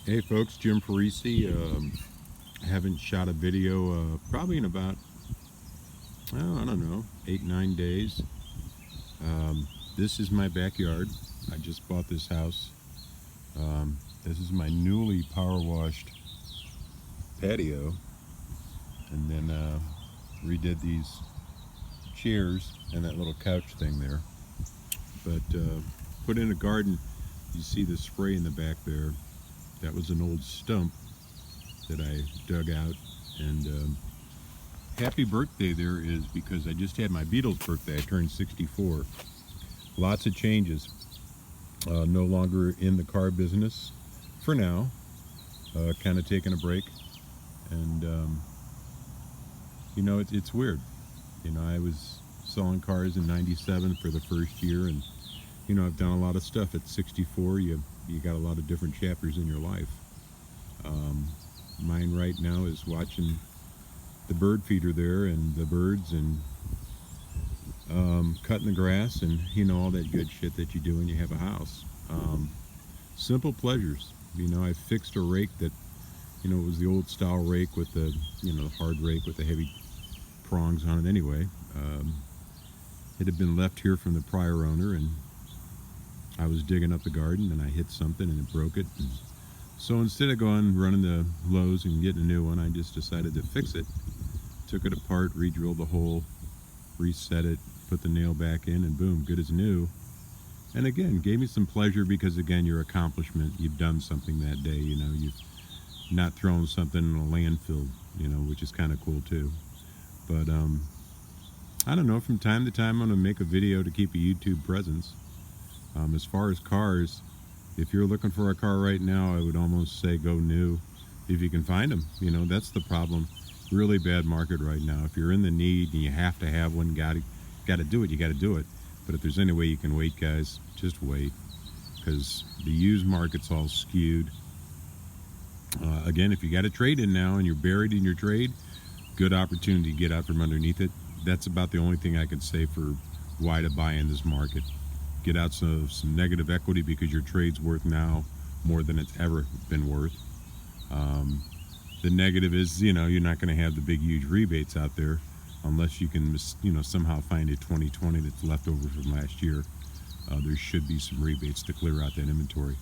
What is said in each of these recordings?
Hey folks, Jim Parisi. Haven't shot a video probably in about, I don't know, 8, 9 days. This is my backyard. I just bought this house. This is my newly power washed patio, and then redid these chairs and that little couch thing there. But put in a garden. You see the spray in the back there. That was an old stump that I dug out. And happy birthday there is because I just had my Beatles birthday. I turned 64. Lots of changes. No longer in the car business for now. Kind of taking a break. And it's weird. I was selling cars in '97 for the first year, and I've done a lot of stuff. At 64, you got a lot of different chapters in your life. Mine right now is watching the bird feeder there and the birds, and cutting the grass, and all that good shit that you do when you have a house. Simple pleasures. I fixed a rake that it was the old style rake with the the hard rake with the heavy prongs on it anyway. It had been left here from the prior owner, and I was digging up the garden and I hit something and it broke it. And so instead of going running to Lowe's and getting a new one, I just decided to fix it. Took it apart, re-drilled the hole, reset it, put the nail back in, and boom, good as new. And again, gave me some pleasure because again, your accomplishment, you've done something that day. You've not thrown something in a landfill, which is kind of cool too. But I don't know, from time to time I'm going to make a video to keep a YouTube presence. As far as cars, if you're looking for a car right now, I would almost say go new if you can find them. That's the problem. Really bad market right now. If you're in the need and you have to have one, got to do it, you got to do it. But if there's any way you can wait, guys, just wait, because the used market's all skewed. Again, if you got a trade in now and you're buried in your trade, good opportunity to get out from underneath it. That's about the only thing I could say for why to buy in this market. Get out some negative equity because your trade's worth now more than it's ever been worth. The negative is, you're not going to have the big, huge rebates out there unless you can, somehow find a 2020 that's left over from last year. There should be some rebates to clear out that inventory,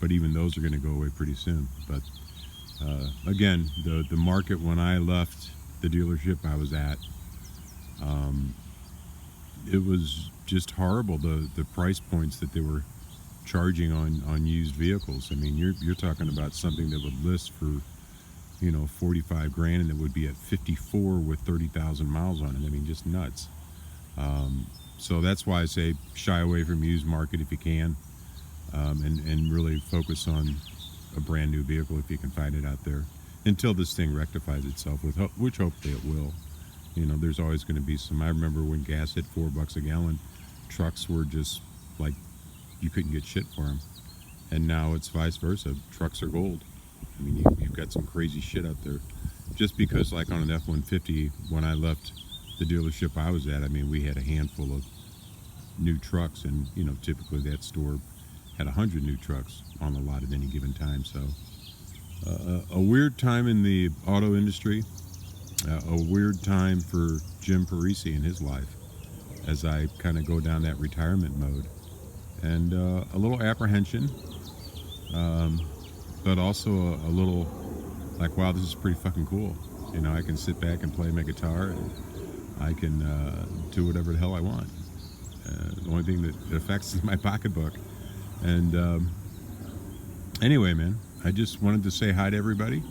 but even those are going to go away pretty soon. But again, the market when I left the dealership I was at, it was just horrible, the price points that they were charging on used vehicles. I mean, you're talking about something that would list for 45 grand and it would be at 54 with 30,000 miles on it. I mean, just nuts. So that's why I say shy away from used market if you can, and really focus on a brand new vehicle if you can find it out there until this thing rectifies itself, which hopefully it will. There's always going to be some. I remember when gas hit $4 a gallon, trucks were just like, you couldn't get shit for them. And now it's vice versa. Trucks are gold. I mean, you've got some crazy shit out there. Just because, like on an F-150, when I left the dealership I was at, I mean, we had a handful of new trucks, and typically that store had 100 new trucks on the lot at any given time. So a weird time in the auto industry. A weird time for Jim Parisi in his life as I kind of go down that retirement mode, and a little apprehension, but also a little like, wow, this is pretty fucking cool. I can sit back and play my guitar, and I can do whatever the hell I want. The only thing that affects is my pocketbook. And anyway, man, I just wanted to say hi to everybody.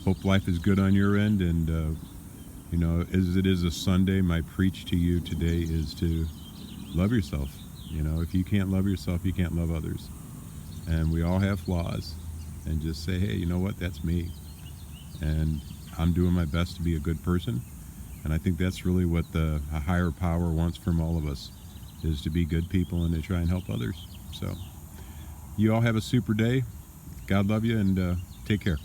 Hope life is good on your end, and as it is a Sunday, my preach to you today is to love yourself. If you can't love yourself, you can't love others. And we all have flaws, and just say, hey, you know what, that's me, and I'm doing my best to be a good person. And I think that's really what a higher power wants from all of us, is to be good people and to try and help others. So you all have a super day. God love you, and take care.